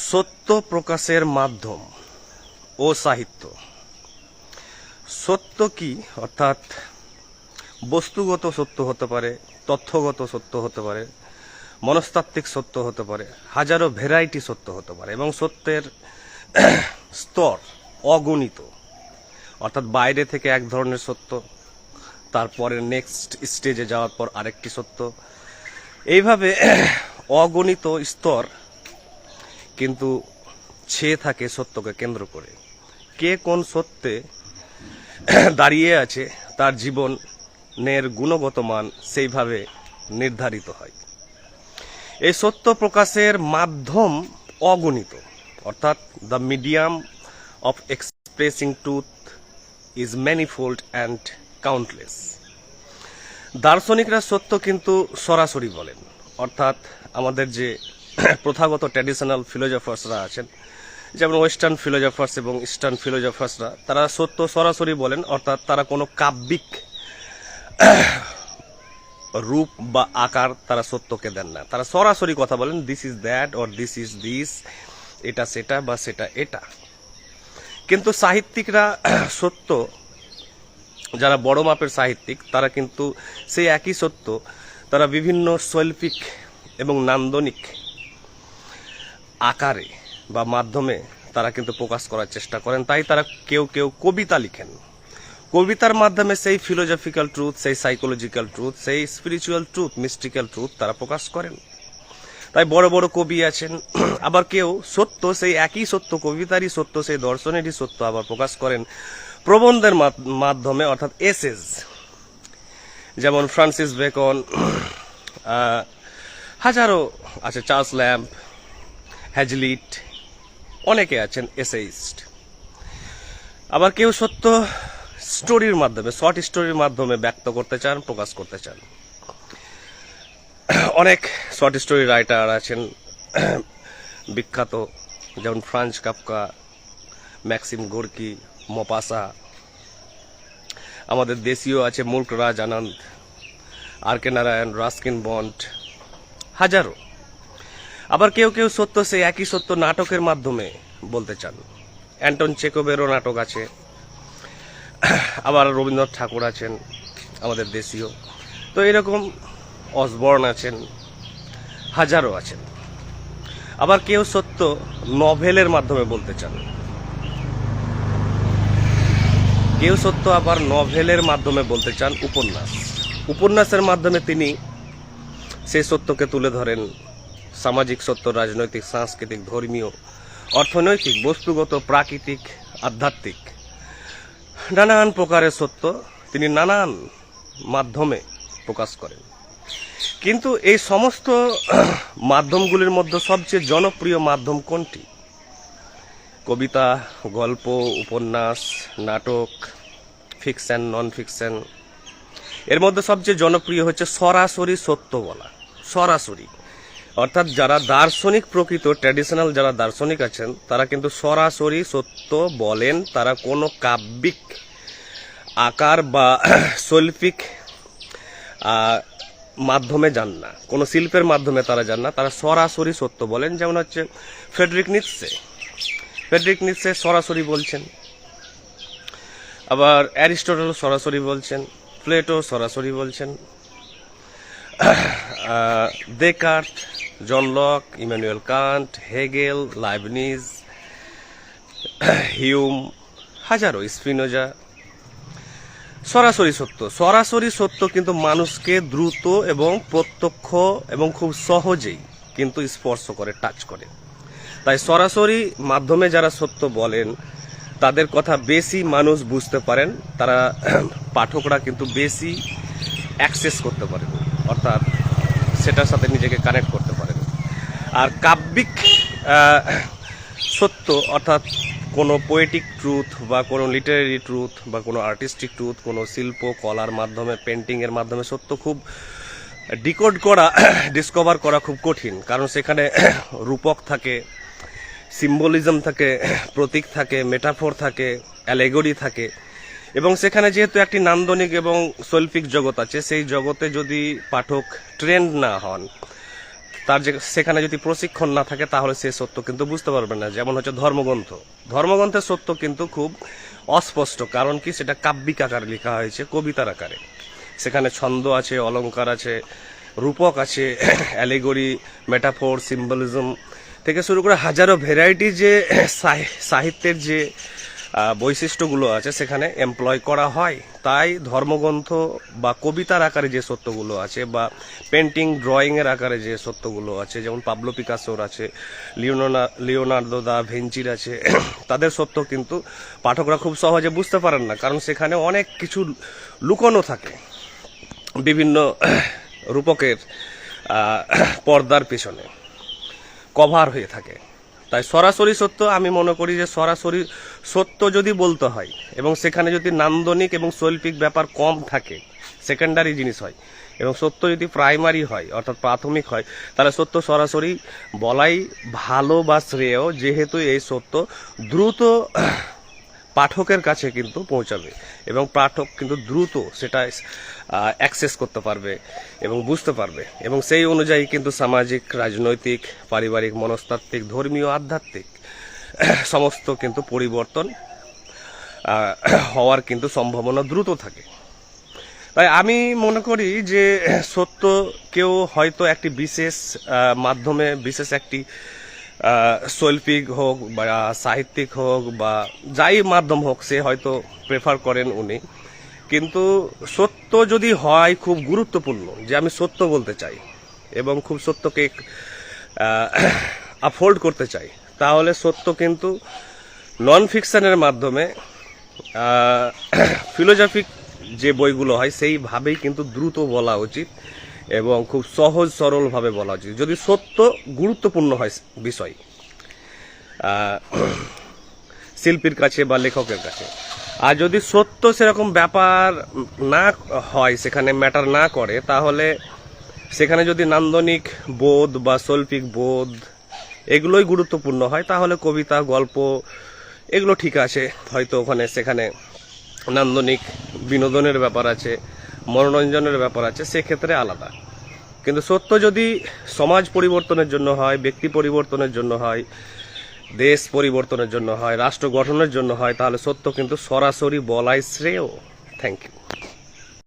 সত্য প্রকাশের মাধ্যম ও সাহিত্য। সত্য কি? অর্থাৎ বস্তুগত সত্য হতে পারে, তথ্যগত সত্য হতে পারে, মনস্তাত্ত্বিক সত্য হতে পারে, হাজারো ভ্যারাইটি সত্য হতে পারে এবং সত্যের স্তর অগণিত। অর্থাৎ বাইরে থেকে এক ধরনের সত্য, তারপরে নেক্সট স্টেজে যাওয়ার পর আরেকটি সত্য, এইভাবে অগণিত স্তর কিন্তু ছেয়ে থাকে সত্যকে কেন্দ্র করে। কে কোন সত্যে দাঁড়িয়ে আছে তার জীবনের গুণগত মান সেইভাবে নির্ধারিত হয়। এই সত্য প্রকাশের মাধ্যম অগণিত, অর্থাৎ the medium of expressing truth is manifold and countless. দার্শনিকরা সত্য কিন্তু সরাসরি বলেন, অর্থাৎ আমাদের যে প্রথাগত ট্র্যাডিশনাল ফিলোজফার্সরা আছেন, যেমন ওয়েস্টার্ন ফিলোজফার্স এবং ইস্টার্ন ফিলোজফার্সরা, তারা সত্য সরাসরি বলেন, অর্থাৎ তারা কোনো কাব্যিক রূপ বা আকার তারা সত্যকে দেন না। তারা সরাসরি কথা বলেন, this is that or this is this, এটা সেটা বা সেটা এটা। কিন্তু সাহিত্যিকরা সত্য, যারা বড় মাপের সাহিত্যিক, তারা কিন্তু সেই একই সত্য তারা বিভিন্ন শৈল্পিক এবং নান্দনিক আকারে বা মাধ্যমে তারা কিন্তু প্রকাশ করার চেষ্টা করেন। তাই তারা কেউ কেউ কবিতা লিখেন, কবিতার মাধ্যমে সেই ফিলোজফিক্যাল ট্রুথ, সেই সাইকোলজিক্যাল ট্রুথ, সেই স্পিরিচুয়াল ট্রুথ, মিস্টিক্যাল ট্রুথ তারা প্রকাশ করেন। তাই বড় বড় কবি আছেন। আবার কেউ সত্য, সেই একই সত্য, কবিতারই সত্য, সেই দর্শনেরই সত্য আবার প্রকাশ করেন প্রবন্ধের মাধ্যমে, অর্থাৎ এসেজ। যেমন ফ্রান্সিস বেকন, হাজারো আছে, চার্লস ল্যাম্ব, হ্যাজলিট, অনেকে আছেন এসেইস্ট। আবার কেউ সত্য স্টোরির মাধ্যমে, শর্ট স্টোরির মাধ্যমে ব্যক্ত করতে চান, প্রকাশ করতে চান। অনেক শর্ট স্টোরি রাইটার আছেন বিখ্যাত, যেমন ফ্রাঞ্জ কাফকা, ম্যাক্সিম গোর্কি, মোপাসা। আমাদের দেশীয় আছে মুল্ক রাজ আনন্দ, আর.কে. নারায়ণ, রাস্কিন বন্ড, হাজারো। আবার কেউ কেউ সত্য সেই একই সত্য নাটকের মাধ্যমে বলতে চান। অ্যান্টন চেকোভেরও নাটক আছে। আবার রবীন্দ্রনাথ ঠাকুর আছেন আমাদের দেশীয়। তো এরকম অসবর্ন আছেন, হাজারো আছেন। আবার কেউ সত্য নভেলের মাধ্যমে বলতে চান, কেউ সত্য আবার নভেলের মাধ্যমে বলতে চান, উপন্যাসের মাধ্যমে তিনি সেই সত্যকে তুলে ধরেন। সামাজিক সত্য, রাজনৈতিক, সাংস্কৃতিক, ধর্মীয়, অর্থনৈতিক, বস্তুগত, প্রাকৃতিক, আধ্যাত্মিক, নানান প্রকারের সত্য তিনি নানান মাধ্যমে প্রকাশ করেন। কিন্তু এই সমস্ত মাধ্যমগুলির মধ্যে সবচেয়ে জনপ্রিয় মাধ্যম কোনটি? কবিতা, গল্প, উপন্যাস, নাটক, ফিকশন, নন ফিকশন। এর মধ্যে সবচেয়ে জনপ্রিয় হচ্ছে সরাসরি সত্য বলা। সরাসরি, অর্থাৎ যারা দার্শনিক প্রকৃত ট্র্যাডিশনাল যারা দার্শনিক আছেন, তারা কিন্তু সরাসরি সত্য বলেন। তারা কোনো কাব্যিক আকার বা শৈল্পিক মাধ্যমে যান না, কোনো শিল্পের মাধ্যমে তারা যান না, তারা সরাসরি সত্য বলেন। যেমন হচ্ছে ফ্রেডরিক নিৎসে সরাসরি বলছেন। আবার অ্যারিস্টটল সরাসরি বলছেন, প্লেটো সরাসরি বলছেন, Descartes, John Locke, Immanuel Kant, Hegel, Leibniz, Hume, হাজারো, স্পিনোজা। সরাসরি সত্য কিন্তু মানুষকে দ্রুত এবং প্রত্যক্ষ এবং খুব সহজেই কিন্তু স্পর্শ করে, টাচ করে। তাই সরাসরি মাধ্যমে যারা সত্য বলেন তাদের কথা বেশি মানুষ বুঝতে পারেন, তারা পাঠকরা কিন্তু বেশি অ্যাক্সেস করতে পারেন, অর্থাৎ সেটার সাথে নিজেকে কানেক্ট করতে পারেন। আর কাব্যিক সত্য, অর্থাৎ কোনো পোয়েটিক ট্রুথ বা কোনো লিটারেরি ট্রুথ বা কোনো আর্টিস্টিক ট্রুথ, কোনো শিল্প কলার মাধ্যমে, পেন্টিংয়ের মাধ্যমে সত্য খুব ডিকোড করা, ডিসকভার করা খুব কঠিন। কারণ সেখানে রূপক থাকে, সিম্বলিজম থাকে, প্রতীক থাকে, মেটাফোর থাকে, অ্যালেগরি থাকে। এবং সেখানে যেহেতু একটি নান্দনিক এবং শৈল্পিক জগৎ আছে, সেই জগতে যদি পাঠক ট্রেন্ড না হন, তার যে সেখানে যদি প্রশিক্ষণ না থাকে তাহলে সে সত্য কিন্তু বুঝতে পারবে না। যেমন হচ্ছে ধর্মগ্রন্থের সত্য কিন্তু খুব অস্পষ্ট, কারণ কি সেটা কাব্যিক আকারে লেখা হয়েছে, কবিতার আকারে। সেখানে ছন্দ আছে, অলংকার আছে, রূপক আছে, অ্যালিগরি, মেটাফোর, সিম্বলিজম থেকে শুরু করে হাজারো ভ্যারাইটি যে সাহিত্যের যে বৈশিষ্ট্যগুলো আছে সেখানে এমপ্লয় করা হয়। তাই ধর্মগ্রন্থ বা কবিতার আকারে যে সত্যগুলো আছে বা পেন্টিং ড্রয়িংয়ের আকারে যে সত্যগুলো আছে, যেমন পাবলো পিকাসোর আছে, লিওনার্দো দা ভিঞ্চির আছে, তাদের সত্য কিন্তু পাঠকরা খুব সহজে বুঝতে পারেন না, কারণ সেখানে অনেক কিছু লুকোনো থাকে বিভিন্ন রূপকের পর্দার পিছনে কভার হয়ে থাকে। তাই সরাসরি সত্য আমি মনে করি যে সরাসরি সত্য যদি বলতে হয় এবং সেখানে যদি নান্দনিক এবং শৈল্পিক ব্যাপার কম থাকে, সেকেন্ডারি জিনিস হয়, এবং সত্য যদি প্রাইমারি হয় অর্থাৎ প্রাথমিক হয়, তাহলে সত্য সরাসরি বলাই ভালো বা শ্রেয়, যেহেতু এই সত্য দ্রুত পাঠকের কাছে কিন্তু পৌঁছাবে এবং পাঠক কিন্তু দ্রুত সেটা অ্যাক্সেস করতে পারবে এবং বুঝতে পারবে, এবং সেই অনুযায়ী কিন্তু সামাজিক, রাজনৈতিক, পারিবারিক, মনস্তাত্ত্বিক, ধর্মীয়, আধ্যাত্মিক সমস্ত কিন্তু পরিবর্তন হওয়ার কিন্তু সম্ভাবনা দ্রুত থাকে। তাই আমি মনে করি যে সত্য কেউ হয়তো একটি বিশেষ মাধ্যমে, বিশেষ একটি শৈল্পিক হোক বা সাহিত্যিক হোক বা যাই মাধ্যম হোক, সে হয়তো প্রেফার করেন উনি, কিন্তু সত্য যদি হয় খুব গুরুত্বপূর্ণ, যে আমি সত্য বলতে চাই এবং খুব সত্যকে আপহোল্ড করতে চাই, তাহলে সত্য কিন্তু নন ফিকশনের মাধ্যমে ফিলোজফিক যে বইগুলো হয় সেইভাবেই কিন্তু দ্রুত বলা উচিত এবং খুব সহজ সরলভাবে বলা উচিত, যদি সত্য গুরুত্বপূর্ণ হয় বিষয় শিল্পীর কাছে বা লেখকের কাছে। আর যদি সত্য সেরকম ব্যাপার না হয়, সেখানে ম্যাটার না করে, তাহলে সেখানে যদি নান্দনিক বোধ বা শৈল্পিক বোধ এগুলোই গুরুত্বপূর্ণ হয়, তাহলে কবিতা, গল্প এগুলো ঠিক আছে, হয়তো সেখানে নান্দনিক বিনোদনের ব্যাপার আছে, মনোরঞ্জনের ব্যাপার আছে, সেক্ষেত্রে আলাদা। কিন্তু সত্য যদি সমাজ পরিবর্তনের জন্য হয়, ব্যক্তি পরিবর্তনের জন্য হয়, দেশ পরিবর্তনের জন্য হয়, রাষ্ট্র গঠনের জন্য হয়, তাহলে সত্য কিন্তু সরাসরি বলাই শ্রেয়। Thank you.